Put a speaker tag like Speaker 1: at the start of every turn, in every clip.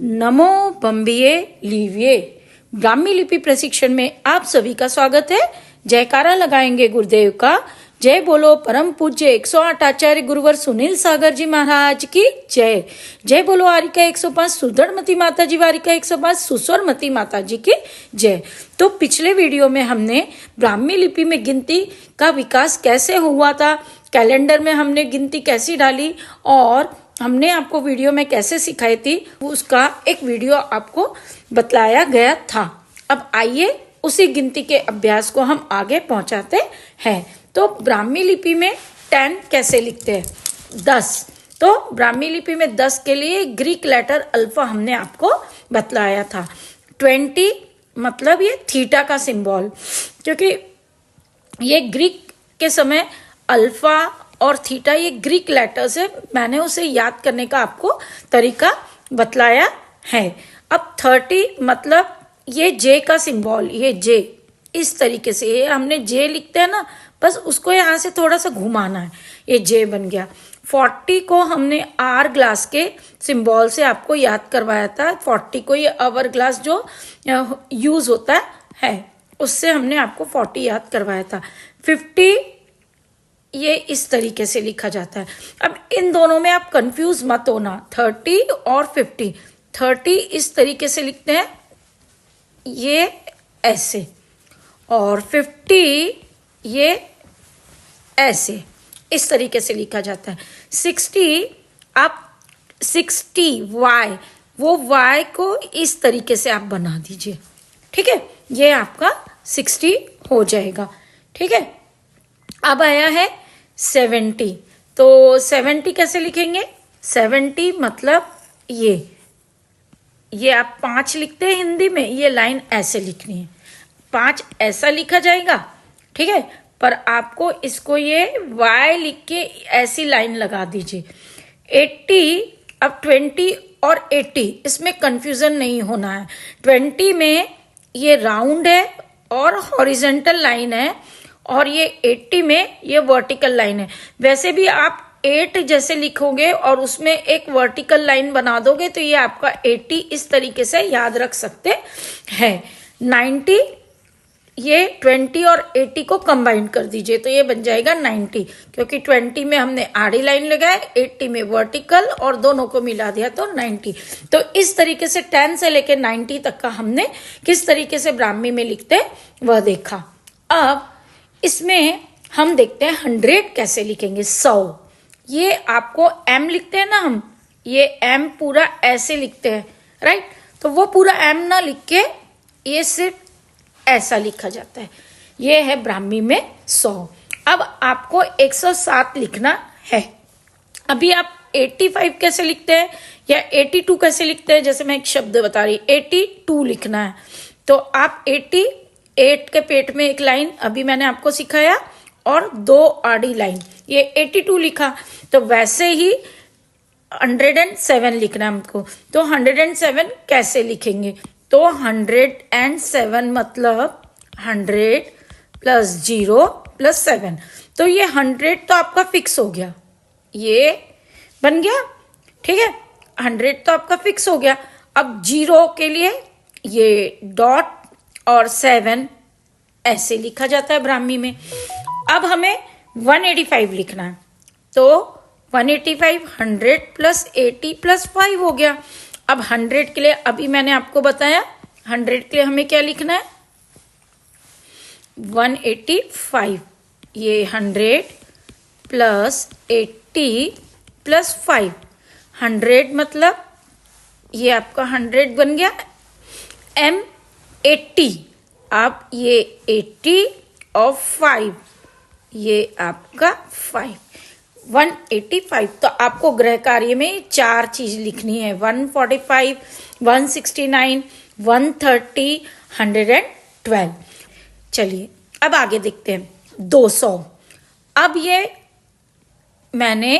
Speaker 1: नमो बम्बिये लीविये ब्राह्मी लिपि प्रशिक्षण में आप सभी का स्वागत है। जयकारा लगाएंगे गुरुदेव का। जय बोलो परम पूज्य 108 आचार्य गुरुवर सुनील सागर जी महाराज की जय। जय बोलो आरिका 105 सुदृढ़मती माता जी वारिका 105 सुस्वरमती माता जी की जय। तो पिछले वीडियो में हमने ब्राह्मी लिपि में गिनती का विकास कैसे हुआ था, कैलेंडर में हमने गिनती कैसी डाली और हमने आपको वीडियो में कैसे सिखाई थी, उसका एक वीडियो आपको बतलाया गया था। अब आइए उसी गिनती के अभ्यास को हम आगे पहुंचाते हैं। तो ब्राह्मी लिपि में 10 कैसे लिखते हैं, 10। तो ब्राह्मी लिपि में 10 के लिए ग्रीक लेटर अल्फा हमने आपको बतलाया था। 20 मतलब ये थीटा का सिंबल, क्योंकि ये ग्रीक के समय अल्फा और थीटा ये ग्रीक लेटर्स है, मैंने उसे याद करने का आपको तरीका बतलाया है। अब 30 मतलब ये जे का सिंबल, ये जे इस तरीके से, ये हमने जे लिखते हैं ना, बस उसको यहाँ से थोड़ा सा घुमाना है, ये जे बन गया। 40 को हमने आर ग्लास के सिंबल से आपको याद करवाया था। 40 को ये आवर ग्लास जो यूज होता है उससे हमने आपको 40 याद करवाया था। 50 ये इस तरीके से लिखा जाता है। अब इन दोनों में आप कंफ्यूज मत होना, 30 और 50। 30 इस तरीके से लिखते हैं, ये ऐसे, और 50 ये ऐसे, इस तरीके से लिखा जाता है। 60 आप 60 वाई, वो वाई को इस तरीके से आप बना दीजिए, ठीक है, ये आपका 60 हो जाएगा, ठीक है। अब आया है 70। तो 70 कैसे लिखेंगे, 70 मतलब ये आप 5 लिखते हैं हिंदी में, ये लाइन ऐसे लिखनी है, 5 ऐसा लिखा जाएगा, ठीक है, पर आपको इसको ये y लिख के ऐसी लाइन लगा दीजिए। 80, अब 20 और 80 इसमें कंफ्यूजन नहीं होना है। 20 में ये राउंड है और हॉरिजेंटल लाइन है, और ये 80 में ये वर्टिकल लाइन है। वैसे भी आप 8 जैसे लिखोगे और उसमें एक वर्टिकल लाइन बना दोगे तो ये आपका 80 इस तरीके से याद रख सकते हैं। 90, ये 20 और 80 को कंबाइन कर दीजिए तो ये बन जाएगा 90, क्योंकि 20 में हमने आड़ी लाइन लगाए, 80 में वर्टिकल, और दोनों को मिला दिया तो 90। तो इस तरीके से 10 से लेकर 90 तक का हमने किस तरीके से ब्राह्मी में लिखते वह देखा। अब इसमें हम देखते हैं 100 कैसे लिखेंगे, 100। ये आपको m लिखते हैं ना हम, ये m पूरा ऐसे लिखते हैं, राइट। तो वो पूरा m ना लिख के ये सिर्फ ऐसा लिखा जाता है, ये है ब्राह्मी में 100। अब आपको 107 लिखना है। अभी आप 85 कैसे लिखते हैं या 82 कैसे लिखते हैं, जैसे मैं एक शब्द बता रही, 82 लिखना है। तो आप 88 के पेट में एक लाइन अभी मैंने आपको सिखाया और 2 आड़ी लाइन, ये 82 लिखा। तो वैसे ही 107 लिखना है हमको। तो 107 कैसे लिखेंगे, तो 107 मतलब 100 प्लस 0 प्लस 7। तो ये 100 तो आपका फिक्स हो गया, ये बन गया, ठीक है, 100 तो आपका फिक्स हो गया। अब 0 के लिए ये डॉट और 7 ऐसे लिखा जाता है ब्राह्मी में। अब हमें 185 लिखना है, तो 185 100 प्लस 80 प्लस 5 हो गया। अब 100 के लिए अभी मैंने आपको बताया, 100 के लिए हमें क्या लिखना है, 185, ये 100 प्लस 80 प्लस 5, 100 मतलब ये आपका 100 बन गया। m 80, अब ये 80 और 5, ये आपका 5, 185। तो आपको गृह कार्य में 4 चीज लिखनी है, 145, 169, 130, 112। चलिए अब आगे देखते हैं 200। अब ये मैंने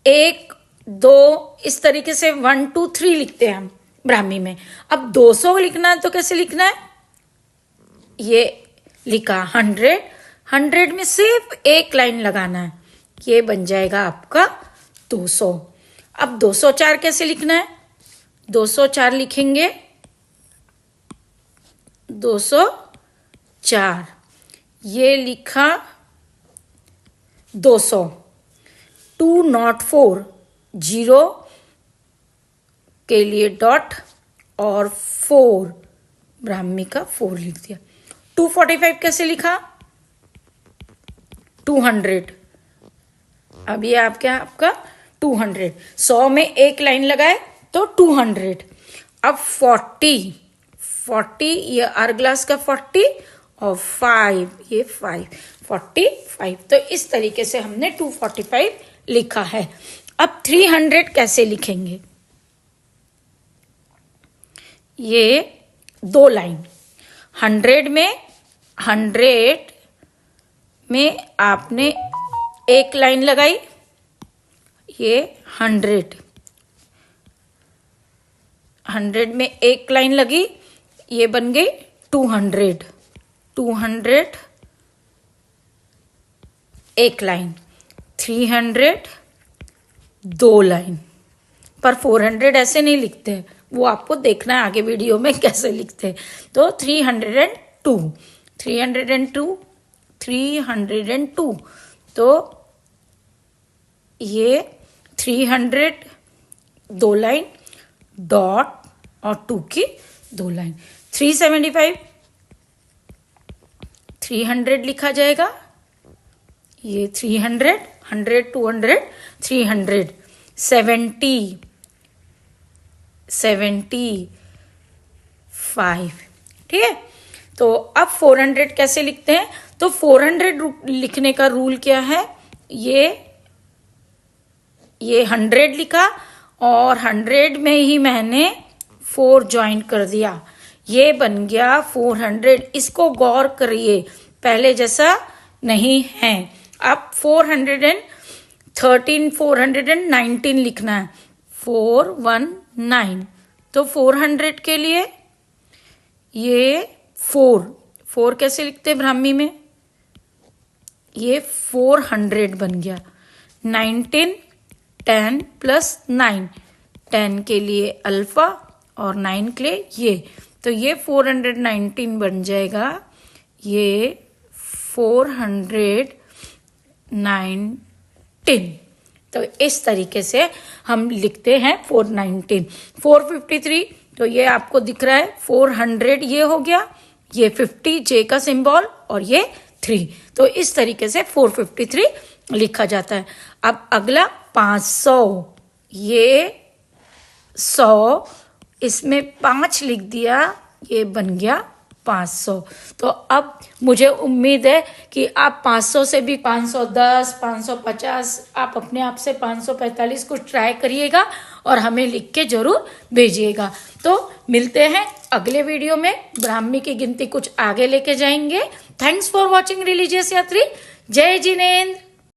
Speaker 1: 1 2 इस तरीके से 1 2 3 लिखते हैं हम ब्राह्मी में। अब 200 लिखना है तो कैसे लिखना है, ये लिखा 100 में सिर्फ एक लाइन लगाना है, ये बन जाएगा आपका 200। अब 204 कैसे लिखना है, 204 लिखेंगे, 204, ये लिखा 200, 204, 0 के लिए डॉट और 4, ब्राह्मी का 4 लिख दिया। 245 कैसे लिखा? 200, अब ये आपका 200, 100 में एक लाइन लगाए तो 200। अब 40, ये आर ग्लास का 40 और 5, ये 45। तो इस तरीके से हमने 245 लिखा है। अब 300 कैसे लिखेंगे? ये 2 लाइन, 100 में आपने एक लाइन लगाई, ये 100 में एक लाइन लगी, ये बन गई 200, एक लाइन, 300 2 लाइन। पर 400 ऐसे नहीं लिखते हैं, वो आपको देखना है आगे वीडियो में कैसे लिखते हैं। तो 302, तो ये 300 2 लाइन डॉट और 2 की 2 लाइन। 375, 300 लिखा जाएगा, ये 300, 100 200 300, 75, ठीक है। तो अब 400 कैसे लिखते हैं? तो 400 लिखने का रूल क्या है? ये 100 लिखा और 100 में ही मैंने 4 ज्वाइन कर दिया, ये बन गया 400। इसको गौर करिए, पहले जैसा नहीं है। अब 413, 419 लिखना है, 419। तो 400 के लिए ये 4 कैसे लिखते हैं ब्राह्मी में? ये 400 बन गया। 19, 10 प्लस 9, 10 के लिए अल्फा और 9 के लिए ये, तो ये 419 बन जाएगा। ये 419, तो इस तरीके से हम लिखते हैं 419। 453, तो ये आपको दिख रहा है 400, ये हो गया, ये 50 जे का सिंबल और ये 3, तो इस तरीके से 453 लिखा जाता है। अब अगला 500, ये 100, इसमें 5 लिख दिया, ये बन गया 500। तो अब मुझे उम्मीद है कि आप 500 से भी 510, 550, आप अपने आप से 545 कुछ ट्राई करिएगा और हमें लिख के जरूर भेजिएगा। तो मिलते हैं अगले वीडियो में, ब्राह्मी की गिनती कुछ आगे लेके जाएंगे। थैंक्स फॉर वॉचिंग रिलीजियस यात्री। जय जिनेंद्र।